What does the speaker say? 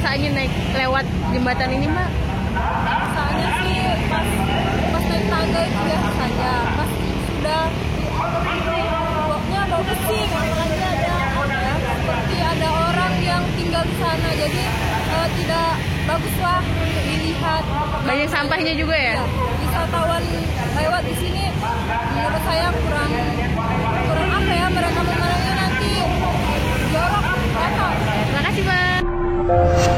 perasaannya naik lewat jembatan ini, Mbak? Rasanya sih pas naik tangga itu biasa saja. Pas sudah di atas ini bawahnya bau pesing, apalagi ada seperti ada orang yang tinggal di sana, jadi tidak baguslah untuk dilihat. Banyak sampahnya juga ya? Ya, wisatawan lewat di sini menurut saya kurang apa ya, mereka memandangnya nanti jorok kotor. Terima kasih, Mbak.